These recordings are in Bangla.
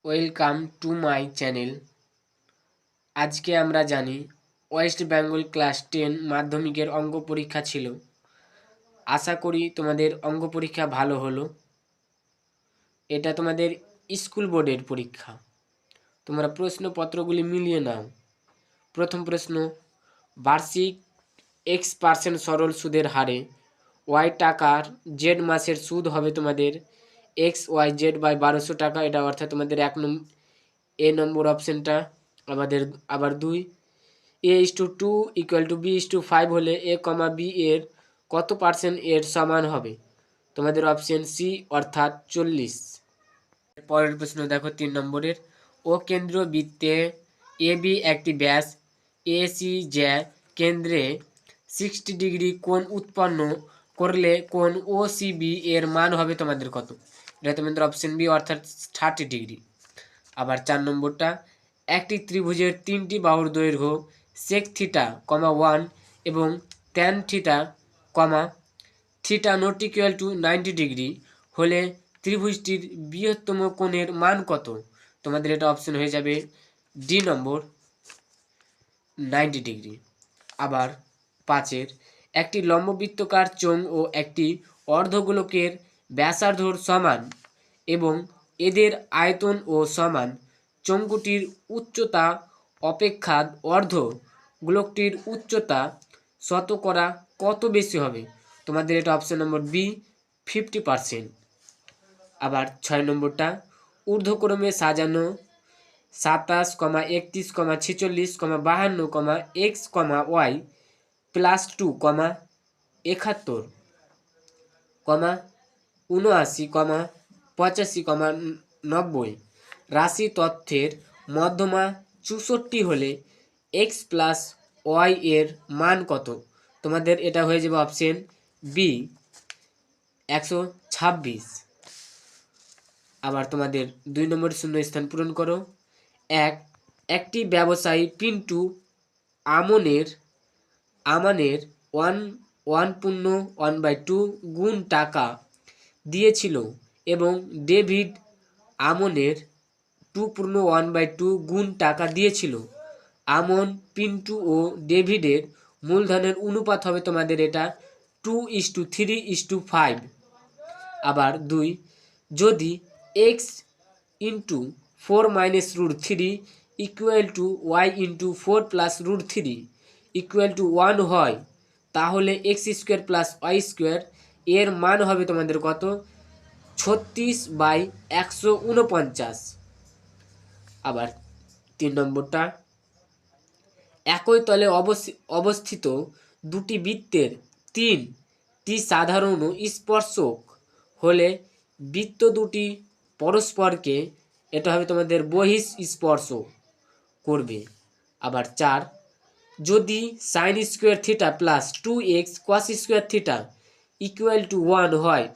Welcome to my channel. আজকে আমরা জানি ওয়েস্ট বেঙ্গল ক্লাস 10 মাধ্যমিকের অঙ্ক পরীক্ষা ছিল। আশা করি তোমাদের অঙ্ক পরীক্ষা ভালো হলো। এটা তোমাদের স্কুল বোর্ডের পরীক্ষা। তোমরা প্রশ্নপত্রগুলি মিলিয়ে নাও। প্রথম প্রশ্ন, বার্ষিক X% সরল সুদের হারে ওয়াই টাকার জেড মাসের সুদ হবে তোমাদের XYZ/1200 টাকা। এটা অর্থাৎ তোমাদের এ নম্বর অপশনটা। আবার 2, A/2 = B/5 হলে A, B এর কত পার্সেন্ট এর সমান হবে? তোমাদের অপশন সি অর্থাৎ 40। পরের প্রশ্ন দেখো 3 নম্বরের, ও কেন্দ্রীয় বৃত্তে AB একটি ব্যাস AC যা কেন্দ্রে 60 ডিগ্রি কোণ উৎপন্ন করলে কোণ OCB এর মান হবে তোমাদের কত? এটা তোমাদের অপশন বি অর্থাৎ 30 ডিগ্রি। আবার 4 নম্বরটা, একটি ত্রিভুজের 3টি বাহুর দৈর্ঘ্য sec θ, 1 এবং tan θ, θ ≠ 90 ডিগ্রি হলে ত্রিভুজটির বৃহত্তম কোণের মান কত? তোমাদের এটা অপশন হয়ে যাবে ডি নম্বর 90 ডিগ্রি। আবার 5-এর, একটি লম্ববৃত্তকার চোঙ ও একটি অর্ধগোলকের ব্যাসার্ধর সমান এবং এদের আয়তন ও সমান। চোঙটির উচ্চতা অপেক্ষা অর্ধগোলকটির উচ্চতা শতকরা কত বেশি হবে? তোমাদের এটা অপশন নম্বর বি 50%। আবার 6 নম্বরটা, ঊর্ধ্বক্রমে সাজানো 27, 31, 46, 52, x, y +2, 71, 79, 85, 90 রাশি তথ্যের মধ্যমা 64 হলে x + y এর মান কত? তোমাদের এটা হয়ে যাবে অপশন বি 126। আবার তোমাদের 2 নম্বর শূন্যস্থান পূরণ করো। একটি ব্যবসায়ী পিন্টু আমানের 1/2 গুণ টাকা দিয়েছিল এবং ডেভিড আমনের 2/1/2 গুণ টাকা দিয়েছিল। আমন, পিন্টু ও ডেভিডের মূলধনের অনুপাত হবে তোমাদের এটা 2:3:5। আবার 2, যদি x × 4 - √3 = y × 4 + √3 = 1 হয়, তাহলে x² + y² এর মান হবে তোমাদের কত? 36/149। আবার 3 নম্বরটা, একই তলে অবস্থিত দুটি বৃত্তের 3টি সাধারণ স্পর্শক হলে বৃত্ত দুটি পরস্পরকে এটা হবে তোমাদের বহিঃস্পর্শ করবে। আবার 4, যদি sin² θ + 2x cos² θ = 1 হয়,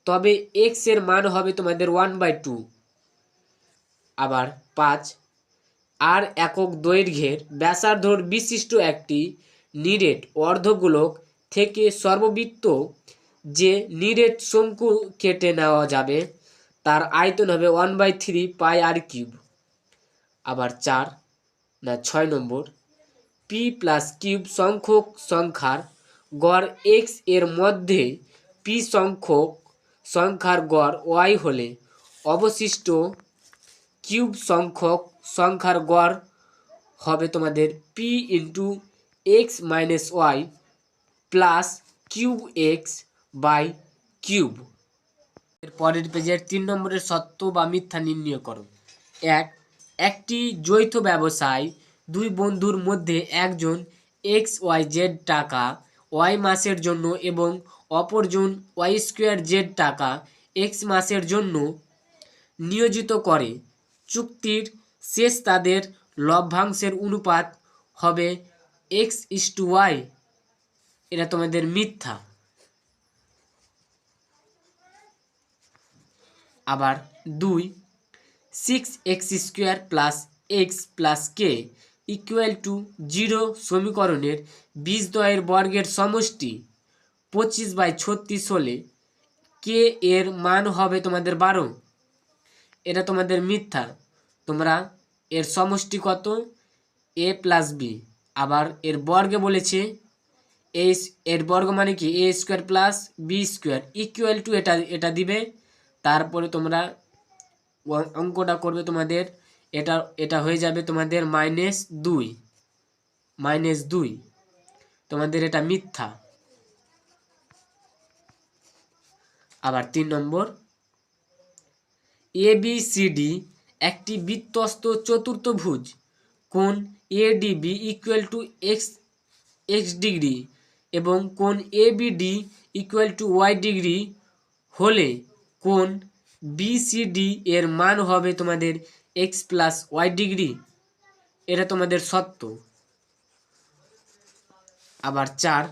তবে x এর মান হবে তোমাদের 1/2। আবার 5, আর একক দৈর্ঘ্যের ব্যাসার্ধর বিশিষ্ট একটি নিরেট অর্ধগোলক থেকে সর্ববৃত্ত যে নিরেট শঙ্কু কেটে নেওয়া যাবে তার আয়তন হবে 1/3 πr³। আবার 6 নম্বর, p + q সংখ্যক সংখ্যার গড় x এর মধ্যে p সংখ্যক সংখ্যার গড় y হলে অবশিষ্ট কিউব সংখ্যক সংখ্যার গড় হবে তোমাদের p × x - y + qx/কিউব। এর পরের পেজের 3 নম্বরের সত্য বা মিথ্যা নির্ণয় করো। একটি যৌথ ব্যবসায় দুই বন্ধুর মধ্যে একজন XYZ টাকা y মাসের জন্য এবং অপরজন Y²Z টাকা x মাসের জন্য নিয়োজিত করে। চুক্তির শেষ তাদের লভ্যাংশের অনুপাত হবে x/y। এটা তোমাদের মিথ্যা। আবার 2, 6x² + x + k = 0 সমীকরণের বীজদ্বয়ের বর্গের সমষ্টি 25/36 হলে k এর মান হবে তোমাদের 12। এটা তোমাদের মিথ্যা। তোমরা এর সমষ্টি কত, এ প্লাস বি। আবার এর বর্গে বলেছে এর বর্গ মানে কি A square plus B square equal to এটা দিবে। তারপরে তোমরা অঙ্কটা করবে তোমাদের, এটা হয়ে যাবে তোমাদের -2 তোমাদের এটা মিথ্যা। আবার 3 নম্বর, ABCD একটি বৃত্তস্থ চতুর্থভুজ, কোণ ADB equal to x degree এবং কোণ ABD equal to y degree হলে কোণ BCD এর মান হবে তোমাদের x প্লাস y ডিগ্রি। এটা তোমাদের সত্য। আবার 4,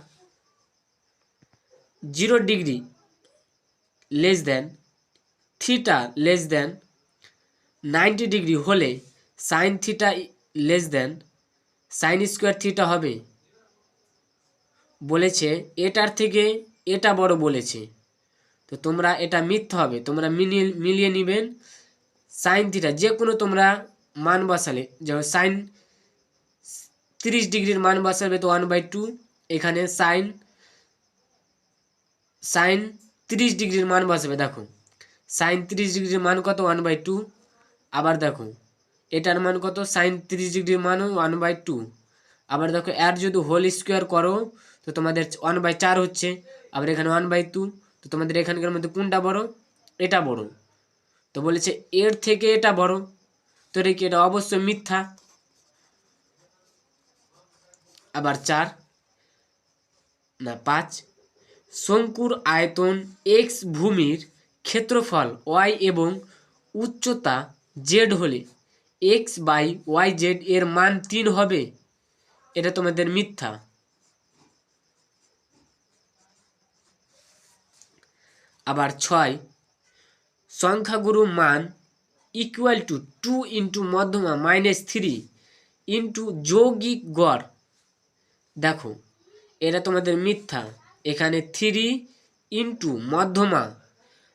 0 degree less than theta less than 90 degree হলে sine theta less than sine square theta হবে। বলেছে এটার থেকে এটা বড় বলেছে, তো তোমরা এটা মিথ্যা হবে। তোমরা মিলিয়ে নেবেন সাইন থিটা যে কোনো তোমরা মান বসালে, যেমন সাইন 30 ডিগ্রির মান বসাবে তো 1/2, এখানে সাইন 30 ডিগ্রির মান বসাবে। দেখো সাইন 30 ডিগ্রির মান কত, 1/2। আবার দেখো এটার মান কত, সাইন 30 ডিগ্রির মান 1/2। আবার দেখো এর যদি হোল স্কোয়ার করো তো তোমাদের 1/4 হচ্ছে। আবার এখানে 1/2, তো তোমাদের এখানকার মধ্যে কোনটা বড়, এটা বড়। তো বলেছে এর থেকে এটা বড়, তো এটা কি, এটা অবশ্যই মিথ্যা। আবার 5, শঙ্কুর আয়তন x ভূমির ক্ষেত্রফল y এবং উচ্চতা z হলে x/yz এর মান 3 হবে। এটা তোমাদের মিথ্যা। আবার 6, সংখ্যাগুরু মান ইকুয়াল টু 2 ইন্টু মধ্যমা -3 ইন্টু যৌগিক গড়। দেখো এটা তোমাদের মিথ্যা। এখানে 3 ইন্টু মধ্যমা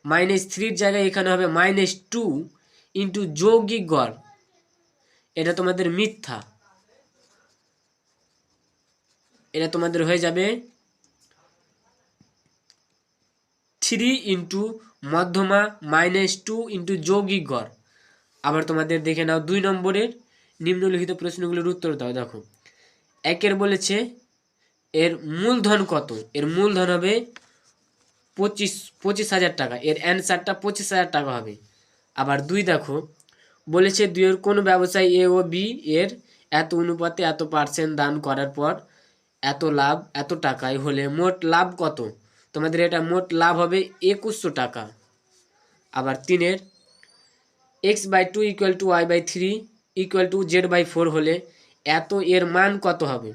-3 জায়গায় এখানে হবে -2 ইন্টু যৌগিক গড়। এটা তোমাদের মিথ্যা। এটা তোমাদের হয়ে যাবে 3 ইন্টু মধ্যমা -2 ইন্টু যৌগিক গড়। আবার তোমাদের দেখে নাও 2 নম্বরের নিম্নলিখিত প্রশ্নগুলোর উত্তর দাও। দেখো 1 বলেছে এর মূলধন কত, এর মূলধন হবে 25,000 টাকা, এর অ্যান্সারটা 25,000 টাকা হবে। আবার 2 দেখো বলেছে 2 এর কোন ব্যবসায় এ ও বি এর এত অনুপাতে এত % দান করার পর এত লাভ এত টাকায় হলে মোট লাভ কত, তোমাদের এটা মোট লাভ হবে 2100 টাকা। আবার 3 x/2 equal to y/3 equal to z/4 হলে এত এর মান কত হবে,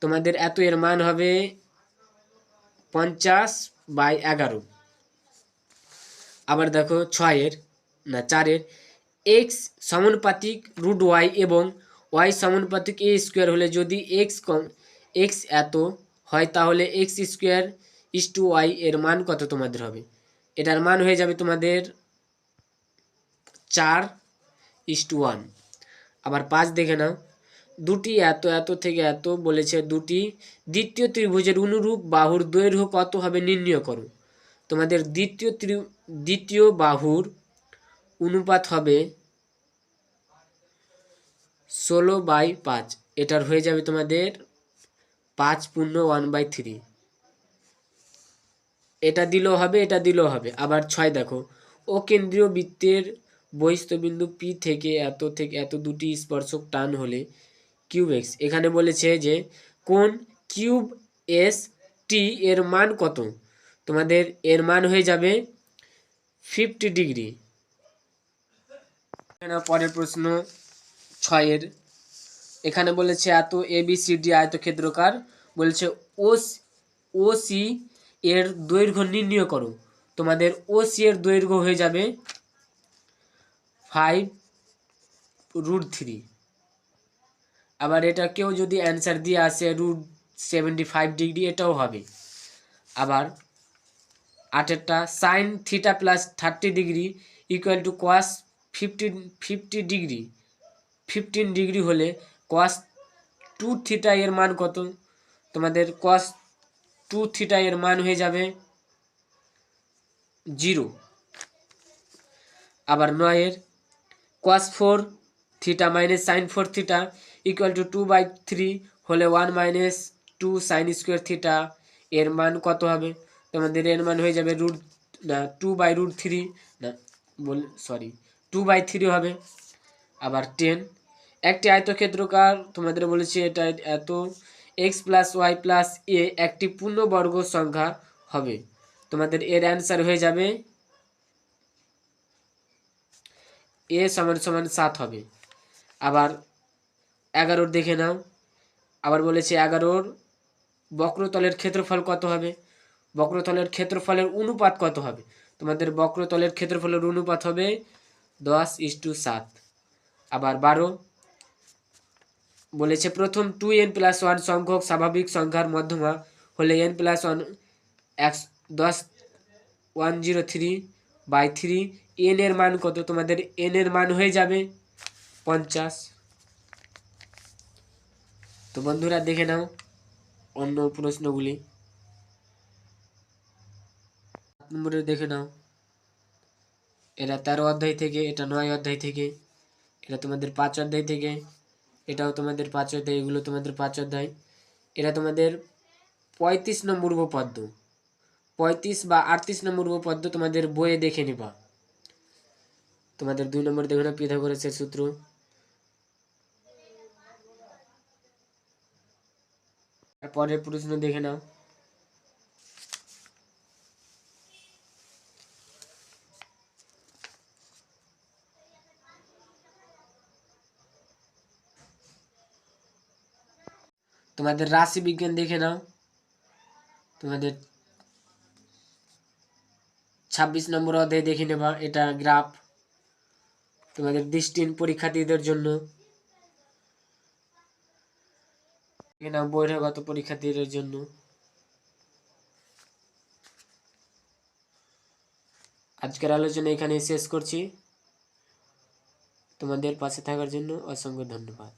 তোমাদের এত এর মান হবে 50/11। আবার দেখো 4 x সমানুপাতিক √y এবং y সমানুপাতিক a স্কোয়ার হলে যদি x এত হয় তাহলে x² y এর মান কত তোমাদের হবে, এটার মান হয়ে যাবে তোমাদের 4:1। আবার 5 দেখে নাও, দুটি এত থেকে এত বলেছে দুটি দ্বিতীয় ত্রিভুজের অনুরূপ বাহুর দৈর্ঘ্য কত হবে নির্ণয় করো। তোমাদের দ্বিতীয় বাহুর অনুপাত হবে 16/5, এটার হয়ে যাবে তোমাদের 5/1/3। এটা দিলেও হবে, এটা দিলেও হবে। আবার 6 দেখো, ও কেন্দ্রীয় বৃত্তের বহিঃস্থবিন্দু P থেকে এত দুটি স্পর্শক টান হলে কিউব x। এখানে বলেছে যে কোণ কিউব এস টি এর মান কত, তোমাদের এর মান হয়ে যাবে 50 ডিগ্রি। পরের প্রশ্ন 6 এখানে বলেছে এত ABCD আয়তক্ষেত্রকার, বলেছে ও সি এর দৈর্ঘ্য নির্ণয় করো। তোমাদের ও সি এর দৈর্ঘ্য হয়ে যাবে 5√3। আবার এটা কেউ যদি অ্যান্সার দিয়ে আসে √75 ডিগ্রি এটাও হবে। আবার 8 sin θ + 30 degree equal to cos 50 degree. 15 degree হলে কস 2 থিটা এর মান কত? তোমাদের কস 2 থিটা এর মান হয়ে যাবে 0। আবার 9 কস 4 theta minus sine 4 theta equal to 2/3 হলে 1 মাইনাস 2 সাইন স্কোয়ার থিটা এর মান কত হবে? তোমাদের এর মান হয়ে যাবে 2/3 না সরি 2/3 হবে। আবার 10 একটি আয়তক্ষেত্রকার তোমাদের বলেছে এটা এত এক্স প্লাস ওয়াই প্লাস এ একটি পূর্ণবর্গ সংখ্যা হবে। তোমাদের এর অ্যান্সার হয়ে যাবে এ সমান সমান 7 হবে। আবার 11 দেখে নাও, আবার বলেছে 11 বক্রতলের ক্ষেত্রফল কত হবে? বক্রতলের ক্ষেত্রফলের অনুপাত কত হবে? তোমাদের বক্রতলের ক্ষেত্রফলের অনুপাত হবে 10:7। আবার 12 বলেছে প্রথম 2n+1 সংখ্যক স্বাভাবিক সংখ্যার মধ্যমা হলে n+1 103/3 n এর মান কত? তোমাদের n এর মান হয়ে যাবে 50। তো বন্ধুরা দেখে নাও অন্য প্রশ্নগুলি। 7 নম্বরে দেখে নাও, এটা 13 অধ্যায় থেকে, এটা 9 অধ্যায় থেকে, এটা তোমাদের 5 অধ্যায় থেকে, এটাও তোমাদের 5 অধ্যায়, এগুলো তোমাদের 5 অধ্যায়। এটা তোমাদের 35 নম্বর উপপাদ্য, 35 বা 38 নম্বর উপপাদ্য তোমাদের বইয়ে দেখে নিবা। তোমাদের 2 নম্বর দেখো না পিথাগোরাসের সূত্র। পরের প্রশ্ন দেখে নাও, তোমাদের রাশি বিজ্ঞান দেখে নাও, তোমাদের 26 নম্বর অধ্যায় দেখে নেবা। এটা গ্রাফ তোমাদের দৃষ্টিহীন পরীক্ষার্থীদের জন্য, দেখে নাও বহিরাগত পরীক্ষার্থীদের জন্য। আজকের আলোচনা এখানে শেষ করছি। তোমাদের পাশে থাকার জন্য অসংখ্য ধন্যবাদ।